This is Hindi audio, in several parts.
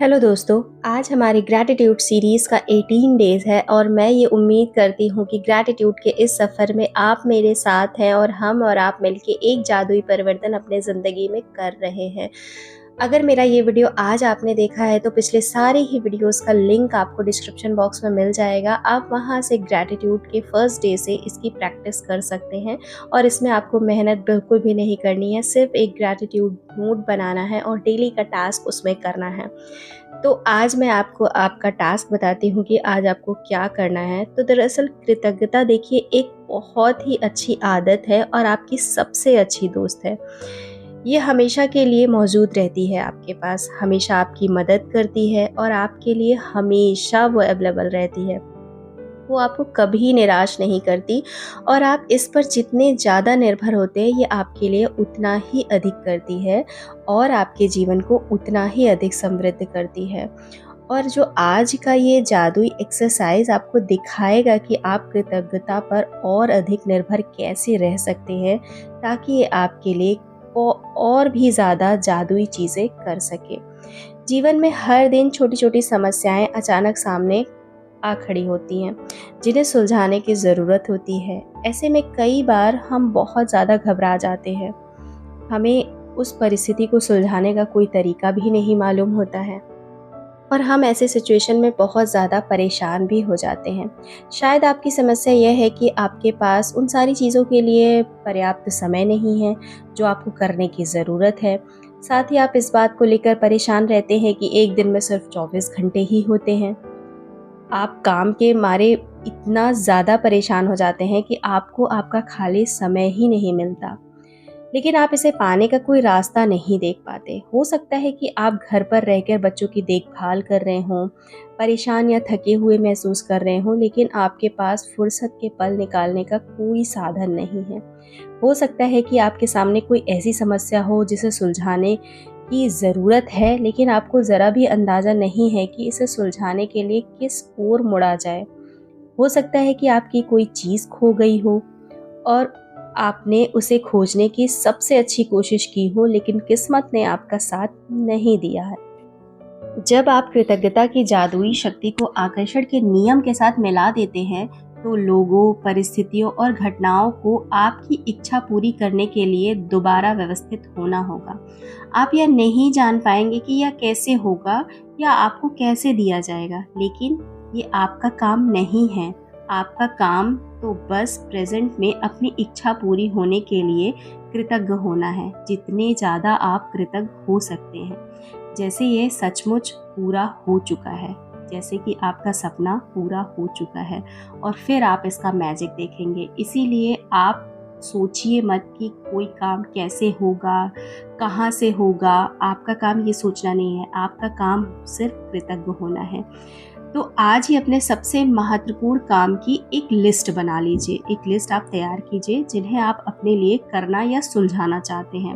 हेलो दोस्तों, आज हमारी ग्रैटिट्यूड सीरीज़ का 18 डेज़ है और मैं ये उम्मीद करती हूँ कि ग्रैटिट्यूड के इस सफ़र में आप मेरे साथ हैं और हम और आप मिलके एक जादुई परिवर्तन अपने ज़िंदगी में कर रहे हैं। अगर मेरा ये वीडियो आज आपने देखा है तो पिछले सारे ही वीडियोज़ का लिंक आपको डिस्क्रिप्शन बॉक्स में मिल जाएगा। आप वहाँ से ग्रैटिट्यूड के फर्स्ट डे से इसकी प्रैक्टिस कर सकते हैं और इसमें आपको मेहनत बिल्कुल भी नहीं करनी है, सिर्फ एक ग्रैटिट्यूड नोट बनाना है और डेली का टास्क उसमें करना है। तो आज मैं आपको आपका टास्क बताती हूँ कि आज आपको क्या करना है। तो दरअसल कृतज्ञता देखिए एक बहुत ही अच्छी आदत है और आपकी सबसे अच्छी दोस्त है। ये हमेशा के लिए मौजूद रहती है आपके पास, हमेशा आपकी मदद करती है और आपके लिए हमेशा वो अवेलेबल रहती है। वो आपको कभी निराश नहीं करती और आप इस पर जितने ज़्यादा निर्भर होते हैं, ये आपके लिए उतना ही अधिक करती है और आपके जीवन को उतना ही अधिक समृद्ध करती है। और जो आज का ये जादुई एक्सरसाइज आपको दिखाएगा कि आप कृतज्ञता पर और अधिक निर्भर कैसे रह सकते हैं, ताकि ये आपके लिए और भी ज़्यादा जादुई चीज़ें कर सके। जीवन में हर दिन छोटी-छोटी समस्याएं अचानक सामने आ खड़ी होती हैं, जिन्हें सुलझाने की ज़रूरत होती है। ऐसे में कई बार हम बहुत ज़्यादा घबरा जाते हैं। हमें उस परिस्थिति को सुलझाने का कोई तरीका भी नहीं मालूम होता है और हम ऐसे सिचुएशन में बहुत ज़्यादा परेशान भी हो जाते हैं। शायद आपकी समस्या यह है कि आपके पास उन सारी चीज़ों के लिए पर्याप्त समय नहीं है, जो आपको करने की ज़रूरत है। साथ ही आप इस बात को लेकर परेशान रहते हैं कि एक दिन में सिर्फ 24 घंटे ही होते हैं। आप काम के मारे इतना ज़्यादा परेशान हो जाते हैं कि आपको आपका खाली समय ही नहीं मिलता। लेकिन आप इसे पाने का कोई रास्ता नहीं देख पाते। हो सकता है कि आप घर पर रहकर बच्चों की देखभाल कर रहे हों, परेशान या थके हुए महसूस कर रहे हों, लेकिन आपके पास फुर्सत के पल निकालने का कोई साधन नहीं है। हो सकता है कि आपके सामने कोई ऐसी समस्या हो जिसे सुलझाने की ज़रूरत है, लेकिन आपको ज़रा भी अंदाज़ा नहीं है कि इसे सुलझाने के लिए किस ओर मुड़ा जाए। हो सकता है कि आपकी कोई चीज़ खो गई हो और आपने उसे खोजने की सबसे अच्छी कोशिश की हो, लेकिन किस्मत ने आपका साथ नहीं दिया है। जब आप कृतज्ञता की जादुई शक्ति को आकर्षण के नियम के साथ मिला देते हैं, तो लोगों, परिस्थितियों और घटनाओं को आपकी इच्छा पूरी करने के लिए दोबारा व्यवस्थित होना होगा। आप यह नहीं जान पाएंगे कि यह कैसे होगा या आपको कैसे दिया जाएगा, लेकिन ये आपका काम नहीं है। आपका काम तो बस प्रेजेंट में अपनी इच्छा पूरी होने के लिए कृतज्ञ होना है, जितने ज़्यादा आप कृतज्ञ हो सकते हैं। जैसे ये सचमुच पूरा हो चुका है, जैसे कि आपका सपना पूरा हो चुका है और फिर आप इसका मैजिक देखेंगे। इसीलिए आप सोचिए मत कि कोई काम कैसे होगा, कहाँ से होगा। आपका काम ये सोचना नहीं है, आपका काम सिर्फ कृतज्ञ होना है। तो आज ही अपने सबसे महत्वपूर्ण काम की एक लिस्ट बना लीजिए, एक लिस्ट आप तैयार कीजिए जिन्हें आप अपने लिए करना या सुलझाना चाहते हैं।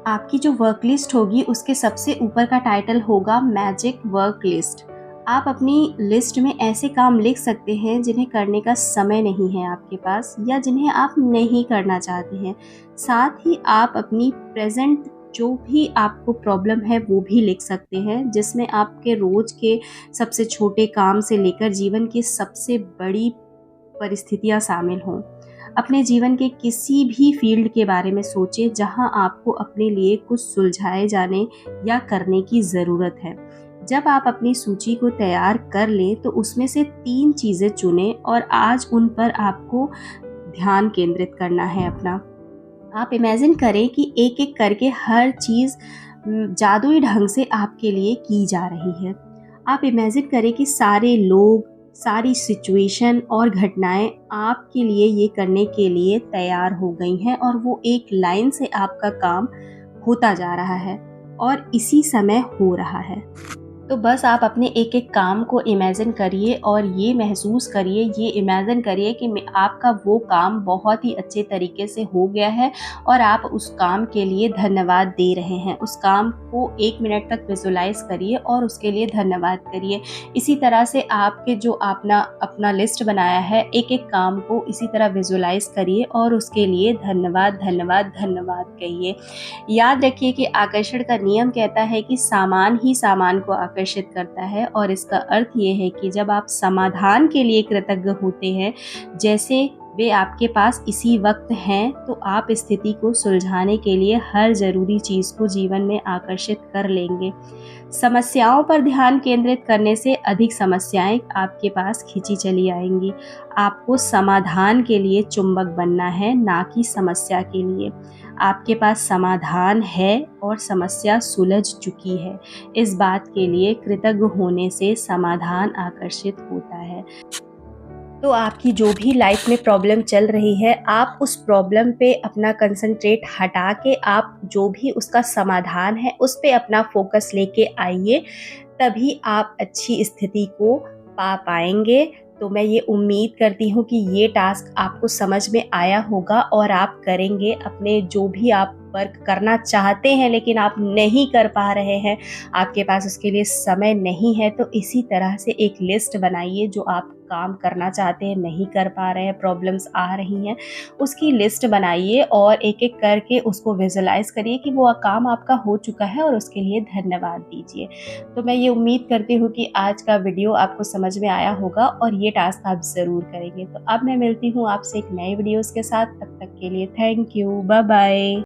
आपकी जो वर्क लिस्ट होगी उसके सबसे ऊपर का टाइटल होगा मैजिक वर्क लिस्ट। आप अपनी लिस्ट में ऐसे काम लिख सकते हैं जिन्हें करने का समय नहीं है आपके पास या जिन्हें आप नहीं करना चाहते हैं। साथ ही आप अपनी प्रेजेंट जो भी आपको प्रॉब्लम है वो भी लिख सकते हैं, जिसमें आपके रोज के सबसे छोटे काम से लेकर जीवन की सबसे बड़ी परिस्थितियां शामिल हों। अपने जीवन के किसी भी फील्ड के बारे में सोचें जहां आपको अपने लिए कुछ सुलझाए जाने या करने की ज़रूरत है। जब आप अपनी सूची को तैयार कर लें तो उसमें से 3 चीज़ें चुनें और आज उन पर आपको ध्यान केंद्रित करना है अपना। आप इमेजिन करें कि एक-एक करके हर चीज़ जादुई ढंग से आपके लिए की जा रही है। आप इमेजिन करें कि सारे लोग, सारी सिचुएशन और घटनाएं आपके लिए ये करने के लिए तैयार हो गई हैं और वो एक लाइन से आपका काम होता जा रहा है और इसी समय हो रहा है। तो बस आप अपने एक-एक काम को इमेजिन करिए और ये महसूस करिए, ये इमेजिन करिए कि आपका वो काम बहुत ही अच्छे तरीके से हो गया है और आप उस काम के लिए धन्यवाद दे रहे हैं। उस काम को 1 मिनट तक विजुलाइज़ करिए और उसके लिए धन्यवाद करिए। इसी तरह से आपके जो आपने अपना लिस्ट बनाया है, एक-एक काम को इसी तरह विजुलाइज़ करिए और उसके लिए धन्यवाद, धन्यवाद, धन्यवाद कहिए। याद रखिए कि आकर्षण का नियम कहता है कि सामान ही सामान को आकर्षित करता है। और इसका अर्थ ये है कि जब आप समाधान के लिए कृतज्ञ होते हैं, जैसे वे आपके पास इसी वक्त हैं, तो आप स्थिति को सुलझाने के लिए हर ज़रूरी चीज़ को जीवन में आकर्षित कर लेंगे। समस्याओं पर ध्यान केंद्रित करने से अधिक समस्याएं आपके पास खींची चली आएंगी। आपको समाधान के लिए चुंबक बनना है, ना कि समस्या के लिए। आपके पास समाधान है और समस्या सुलझ चुकी है। इस बात के लिए कृतज्ञ होने से समाधान आकर्षित होता है। तो आपकी जो भी लाइफ में प्रॉब्लम चल रही है, आप उस प्रॉब्लम पे अपना कंसंट्रेट हटा के आप जो भी उसका समाधान है उस पे अपना फोकस लेके आइए, तभी आप अच्छी स्थिति को पा पाएंगे। तो मैं ये उम्मीद करती हूँ कि ये टास्क आपको समझ में आया होगा और आप करेंगे। अपने जो भी आप वर्क करना चाहते हैं लेकिन आप नहीं कर पा रहे हैं, आपके पास उसके लिए समय नहीं है, तो इसी तरह से एक लिस्ट बनाइए जो आप काम करना चाहते हैं, नहीं कर पा रहे हैं, प्रॉब्लम्स आ रही हैं, उसकी लिस्ट बनाइए और एक एक करके उसको विजुलाइज करिए कि वो काम आपका हो चुका है और उसके लिए धन्यवाद दीजिए। तो मैं ये उम्मीद करती हूँ कि आज का वीडियो आपको समझ में आया होगा और ये टास्क आप ज़रूर करेंगे। तो अब मैं मिलती हूँ आपसे एक नए वीडियोज़ के साथ। तब तक के लिए थैंक यू, बाय बाय।